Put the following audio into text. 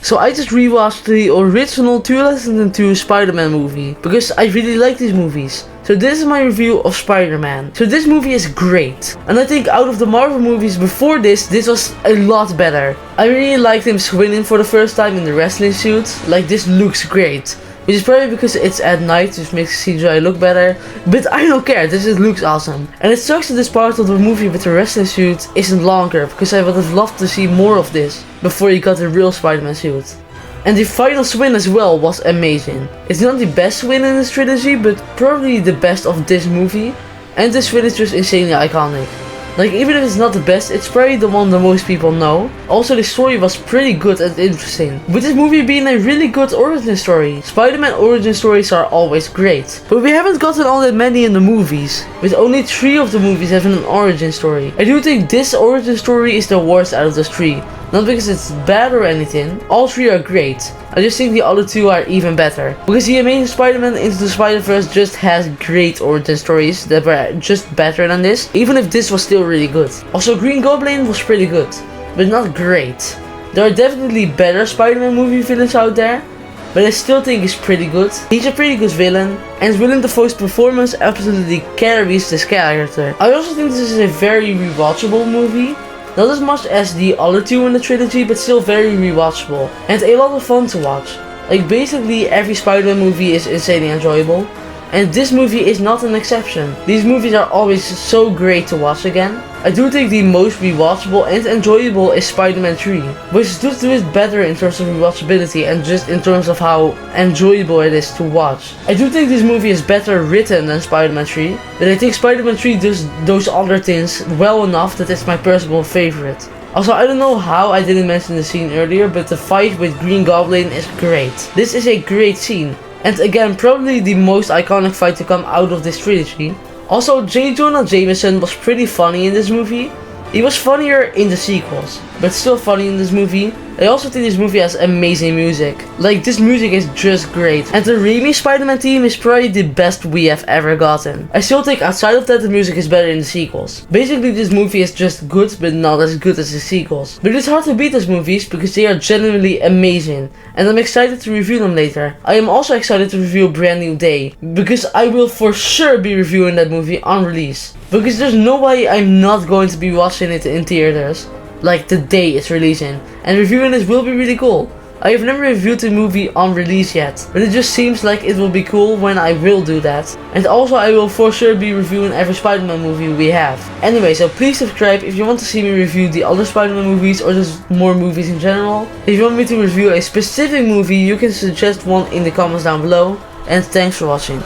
So I just rewatched the original 2002 Spider-Man movie because I really like these movies. So this is my review of Spider-Man. So this movie is great. And I think out of the Marvel movies before this was a lot better. I really liked him swinging for the first time in the wrestling suit. Like, this looks great. Which is probably because it's at night, which makes CGI look better. But I don't care, this just looks awesome. And it sucks that this part of the movie with the wrestling suit isn't longer, because I would have loved to see more of this before he got the real Spider-Man suit. And the final swing as well was amazing. It's not the best win in this trilogy, but probably the best of this movie. And this win is just insanely iconic. Like, even if it's not the best, it's probably the one that most people know. Also, the story was pretty good and interesting, with this movie being a really good origin story. Spider-Man origin stories are always great, but we haven't gotten all that many in the movies, with only 3 of the movies having an origin story. I do think this origin story is the worst out of the 3. Not because it's bad or anything, all 3 are great. I just think the other 2 are even better. Because the Amazing Spider-Man Into the Spider-Verse just has great origin stories that were just better than this, even if this was still really good. Also, Green Goblin was pretty good, but not great. There are definitely better Spider-Man movie villains out there, but I still think he's pretty good. He's a pretty good villain, and Willem Dafoe's performance absolutely carries this character. I also think this is a very rewatchable movie. Not as much as the other 2 in the trilogy, but still very rewatchable and a lot of fun to watch. Like, basically every Spider-Man movie is insanely enjoyable, and this movie is not an exception. These movies are always so great to watch again. I do think the most rewatchable and enjoyable is Spider-Man 3, which does do it better in terms of rewatchability and just in terms of how enjoyable it is to watch. I do think this movie is better written than Spider-Man 3, but I think Spider-Man 3 does those other things well enough that it's my personal favorite. Also, I don't know how I didn't mention the scene earlier, but the fight with Green Goblin is great. This is a great scene, and again, probably the most iconic fight to come out of this trilogy. Also, J. Jonah Jameson was pretty funny in this movie. He was funnier in the sequels, but still funny in this movie. I also think this movie has amazing music. Like, this music is just great. And the Raimi Spider-Man team is probably the best we have ever gotten. I still think outside of that the music is better in the sequels. Basically, this movie is just good, but not as good as the sequels. But it's hard to beat those movies because they are genuinely amazing. And I'm excited to review them later. I am also excited to review Brand New Day, because I will for sure be reviewing that movie on release. Because there's no way I'm not going to be watching it in theaters, like the day it's releasing, and reviewing this will be really cool. I have never reviewed the movie on release yet, but it just seems like it will be cool when I will do that. And also, I will for sure be reviewing every Spider-Man movie we have. Anyway, so please subscribe if you want to see me review the other Spider-Man movies or just more movies in general. If you want me to review a specific movie, you can suggest one in the comments down below. And thanks for watching.